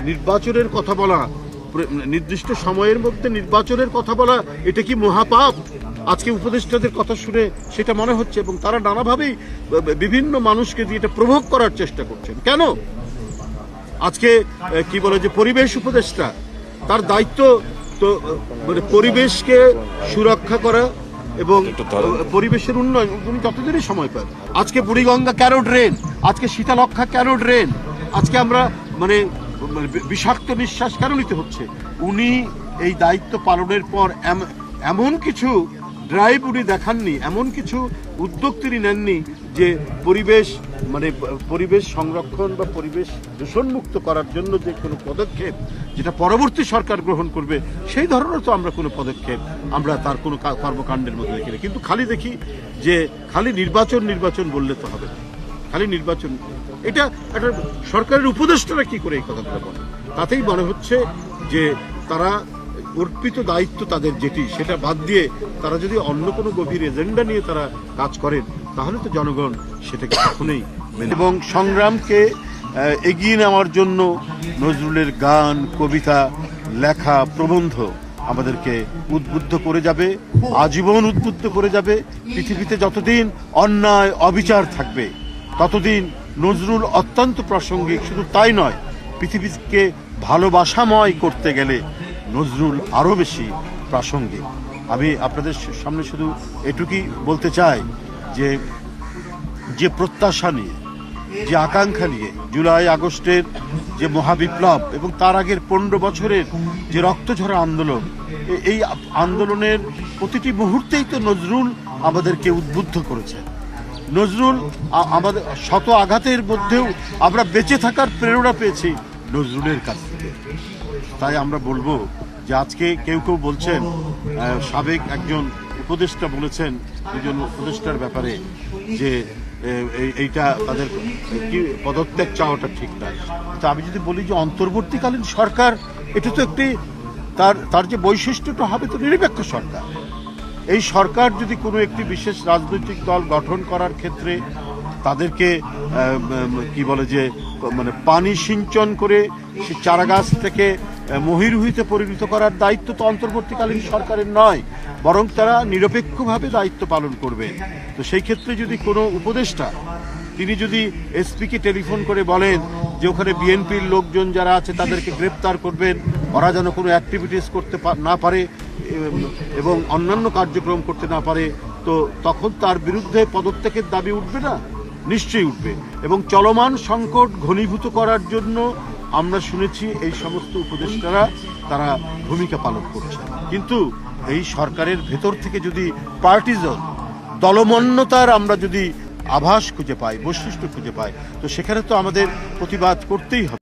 নির্বাচনের কথা বলা, নির্দিষ্ট সময়ের মধ্যে নির্বাচনের কথা বলা, এটা কি মহাপাপ? আজকে উপদেষ্টাদের কথা শুনে সেটা মনে হচ্ছে, এবং তারা নানাভাবেই বিভিন্ন মানুষকে দিয়ে এটা প্রভোগ করার চেষ্টা করছেন। কেন? আজকে কি বলে যে পরিবেশ উপদেষ্টা, তার দায়িত্ব তো মানে পরিবেশকে সুরক্ষা করা এবং পরিবেশের উন্নয়ন। উনি যতদিনই সময় পান, আজকে বুড়িগঙ্গা কেন ড্রেন, আজকে শীতলক্ষা কেন ড্রেন, আজকে আমরা মানে বিষাক্ত নিঃশ্বাস কেন নিতে হচ্ছে? উনি এই দায়িত্ব পালনের পর এমন কিছু ড্রাইভ উনি দেখাননি, এমন কিছু উদ্যোগ তিনি নেননি যে পরিবেশ মানে পরিবেশ সংরক্ষণ বা পরিবেশ দূষণমুক্ত করার জন্য যে কোনো পদক্ষেপ যেটা পরবর্তী সরকার গ্রহণ করবে, সেই ধরনের তো আমরা কোনো পদক্ষেপ আমরা তার কোনো কর্মকাণ্ডের মধ্যে দেখি না। কিন্তু খালি দেখি যে খালি নির্বাচন নির্বাচন বললে তো হবে না, খালি নির্বাচন। এটা একটা সরকারের উপদেষ্টারা কি করে এই কথাগুলো বলে? তাতেই মনে হচ্ছে যে তারা অর্পিত দায়িত্ব তাদের যেটি, সেটা বাদ দিয়ে তারা যদি অন্য কোনো গভীর এজেন্ডা নিয়ে তারা কাজ করেন, তাহলে তো জনগণ সেটাকে কখনোই মেনে। এবং সংগ্রামকে এগিয়ে নেওয়ার জন্য নজরুলের গান, কবিতা, লেখা, প্রবন্ধ আমাদেরকে উদ্বুদ্ধ করে যাবে, আজীবন উদ্বুদ্ধ করে যাবে। পৃথিবীতে যতদিন অন্যায় অবিচার থাকবে ততদিন নজরুল অত্যন্ত প্রাসঙ্গিক। শুধু তাই নয়, পৃথিবীকে ভালোবাসাময় করতে গেলে নজরুল আরও বেশি প্রাসঙ্গিক। আমি আপনাদের সামনে শুধু এটুকুই বলতে চাই যে যে প্রত্যাশা নিয়ে, যে আকাঙ্ক্ষা নিয়ে জুলাই আগস্টের যে মহাবিপ্লব এবং তার আগের 15 বছরের যে রক্তঝরা আন্দোলন, এই আন্দোলনের প্রতিটি মুহূর্তেই তো নজরুল আমাদেরকে উদ্বুদ্ধ করেছেন। নজরুল আমাদের শত আঘাতের মধ্যেও আমরা বেঁচে থাকার প্রেরণা পেয়েছি নজরুলের কাছ থেকে। তাই আমরা বলবো যে আজকে কেউ কেউ বলছেন, সাবেক একজন উপদেষ্টা বলেছেন দুজন উপদেষ্টার ব্যাপারে যে এইটা তাদের কি পদত্যাগ চাওয়াটা ঠিক নয়। তো আমি যদি বলি যে অন্তর্বর্তীকালীন সরকার, এটা তো একটি তার যে বৈশিষ্ট্যটা হবে তো নিরপেক্ষ সরকার। এই সরকার যদি কোনো একটি বিশেষ রাজনৈতিক দল গঠন করার ক্ষেত্রে তাদেরকে কি বলে যে মানে পানি সিঞ্চন করে সে চারাগাছ থেকে মহিরুহিতে পরিণত করার দায়িত্ব তো অন্তর্বর্তীকালীন সরকারের নয়, বরং তারা নিরপেক্ষভাবে দায়িত্ব পালন করবে। তো সেই ক্ষেত্রে যদি কোনো উপদেষ্টা তিনি যদি এসপিকে টেলিফোন করে বলেন যে ওখানে বিএনপির লোকজন যারা আছে তাদেরকে গ্রেপ্তার করবেন, ওরা যেন কোনো অ্যাক্টিভিটিস করতে না পারে এবং অন্যান্য কার্যক্রম করতে না পারে, তো তখন তার বিরুদ্ধে পদত্যাগের দাবি উঠবে না? নিশ্চয়ই উঠবে। এবং চলমান সংকট ঘনীভূত করার জন্য আমরা শুনেছি এই সমস্ত উপদেষ্টারা তারা ভূমিকা পালন করছে। কিন্তু এই সরকারের ভেতর থেকে যদি পার্টিজন দলমন্যতার আমরা যদি আভাস খুঁজে পাই, বৈশিষ্ট্য খুঁজে পাই, তো সেখানে তো আমাদের প্রতিবাদ করতেই হবে।